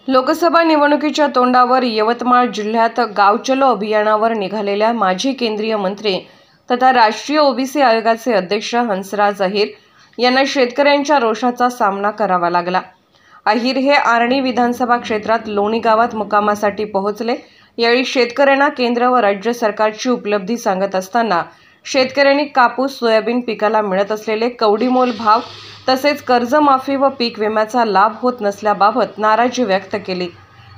लोकसभा निवडणुकीच्या तोंडावर यवतमाळ जिल्ह्यात गाव चलो अभियानावर निघालेल्या माजी केंद्रीय मंत्री तथा राष्ट्रीय ओबीसी आयोगाचे अध्यक्ष हंसराज अहिर यांना शेतकऱ्यांच्या रोषाचा सामना करावा लागला। अहिर हे आर्णी विधानसभा क्षेत्रात लोणी गावात मुक्कामासाठी पोहोचले। यावेळी शेतकऱ्यांना केंद्र व राज्य सरकारची उपलब्धी सांगत असताना शेतकऱ्यांनी कापूस सोयाबीन पिकाला मिळत असलेले कवडीमोल भाव तसेच कर्जमाफी व पीक विम्याचा लाभ होत नसल्याबाबत नाराजी व्यक्त केली।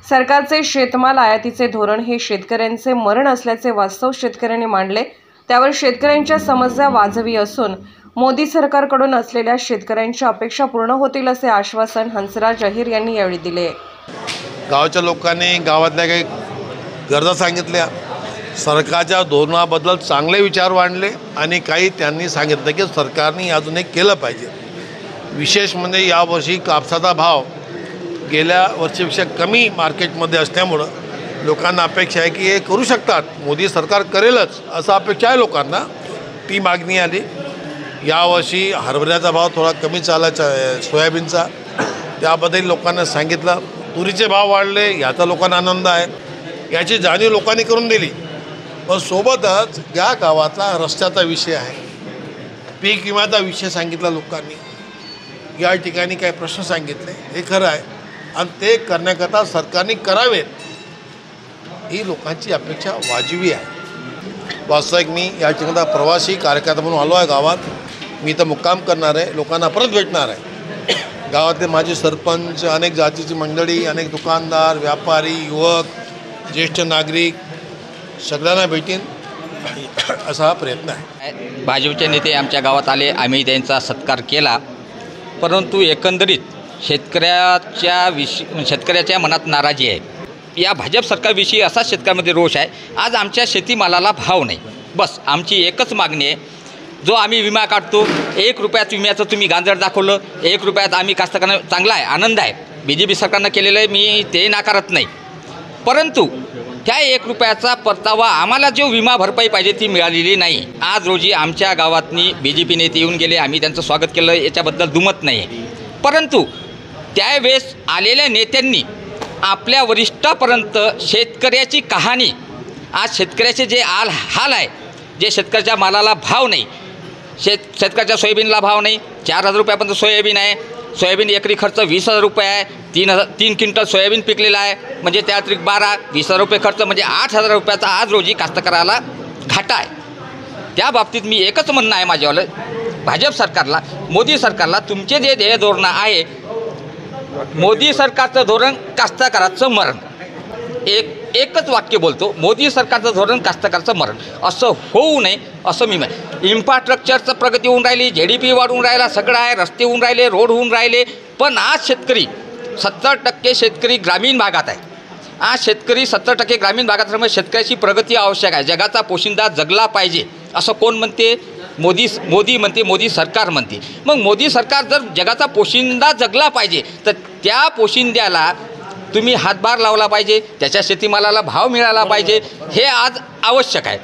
सरकारचे शेतमाल आयातीचे धोरण हे शेतकऱ्यांचे मरण असल्याचे वास्तव शेतकऱ्यांनी मांडले। त्यावर शेतकऱ्यांच्या समस्या वाजवी असून मोदी सरकारकडून असलेल्या शेतकऱ्यांच्या अपेक्षा पूर्ण होतील असे आश्वासन हंसराज अहिर यांनी यावेळी दिले। गावच्या लोकांनी गावातल्या काही गरजा सांगितल्या, सरकारच्या धोरणाबद्दल चांगले विचार मांडले आणि काही त्यांनी सांगितलं की सरकारने अजून एक केलं पाहिजे। विशेष म्हणजे यावर्षी कापसाचा भाव गेल्या वर्षीपेक्षा कमी मार्केटमध्ये असल्यामुळं लोकांना अपेक्षा आहे की हे करू शकतात, मोदी सरकार करेलच असं अपेक्षा आहे लोकांना। ती मागणी आली। यावर्षी हरभऱ्याचा भाव थोडा कमी चालायचा, सोयाबीनचा, त्याबद्दल लोकांना सांगितलं। तुरीचे भाव वाढले, याचा लोकांना आनंद आहे, याची जाणीव लोकांनी करून दिली। पण सोबतच या गावातला रस्त्याचा विषय आहे, पीक विम्याचा विषय सांगितला लोकांनी। या ठिकाणी काही प्रश्न सांगितले, हे खरं आहे आणि ते करण्याकरता सरकारने करावेत ही लोकांची अपेक्षा वाजवी आहे। वास्तविक मी या ठिकाणी प्रवासी कार्यकर्ता म्हणून आलो आहे गावात। मी तर मुक्काम करणार आहे, लोकांना परत भेटणार आहे। गावातले माझे सरपंच, अनेक जातीची मंडळी, अनेक दुकानदार, व्यापारी, युवक, ज्येष्ठ नागरिक सगळ्यांना भेटीन असा हा प्रयत्न आहे। भाजपचे नेते आमच्या गावात आले, आम्ही त्यांचा सत्कार केला, परंतु एकंदरीत शेतकऱ्याच्या मनात नाराजी आहे। या भाजप सरकारविषयी असा शेतकऱ्यामध्ये रोष आहे। आज आमच्या शेतीमालाला भाव नाही, बस आमची एकच मागणी आहे। जो आम्ही विमा काढतो, 1 रुपयात विम्याचं तुम्ही गांजर दाखवलं, 1 रुपयात आम्ही कास्तकारांना चांगला आहे, आनंद आहे, BJP सरकारनं केलेलं आहे, मी ते नाकारत नाही, परंतु त्या 1 रुपयाचा परतावा आम्हाला जो विमा भरपाई पाहिजे ती मिळालेली नाही। आज रोजी आमच्या गावातनी BJP नेते येऊन गेले, आम्ही त्यांचं स्वागत केलं, याच्याबद्दल दुमत नाही आहे, परंतु त्यावेळेस आलेल्या नेत्यांनी आपल्या वरिष्ठापर्यंत शेतकऱ्याची कहाणी, आज शेतकऱ्याचे जे हाल आहे, जे शेतकऱ्याच्या मालाला भाव नाही, शेतकऱ्याच्या सोयाबीनला भाव नाही, 4000 रुपयापर्यंत सोयाबीन आहे, सोयाबीन एकरी खर्च 20,000 रुपये आहे, 3 क्विंटल सोयाबीन पिकलेलं आहे, म्हणजे त्या अतिरिक्त 20,000 रुपये खर्च, म्हणजे 8,000 रुपयाचा आज रोजी कास्तकाराला घाटा आहे। त्या बाबतीत मी एकच म्हणणं आहे माझ्यावालं, भाजप सरकारला, मोदी सरकारला, तुमचे जे ध्येय धोरण आहे, मोदी सरकारचं धोरण कास्तकाराचं मरण, एकच वाक्य बोलतो, मोदी सरकारचं धोरण कास्तकाराचं मरण, असं होऊ नये असं मी इन्फ्रास्ट्रक्चरचं प्रगती होऊन राहिली, GDP वाढून राहिला, सगळं आहे, रस्ते होऊन राहिले, रोड होऊन राहिले, पण आज शेतकरी 70% शेतकरी ग्रामीण भागात आहे। आज शेतकरी 70% ग्रामीण भागात असल्यामुळे शेतकऱ्याची प्रगती आवश्यक आहे। जगाचा पोशिंदा जगला पाहिजे असं कोण म्हणते? मोदी म्हणते, मोदी सरकार म्हणते। मग मोदी सरकार जर जगाचा पोशिंदा जगला पाहिजे तर त्या पोशिंद्याला तुम्ही हातभार लावला पाहिजे, त्याच्या शेतीमालाला भाव मिळाला पाहिजे, हे आज आवश्यक आहे।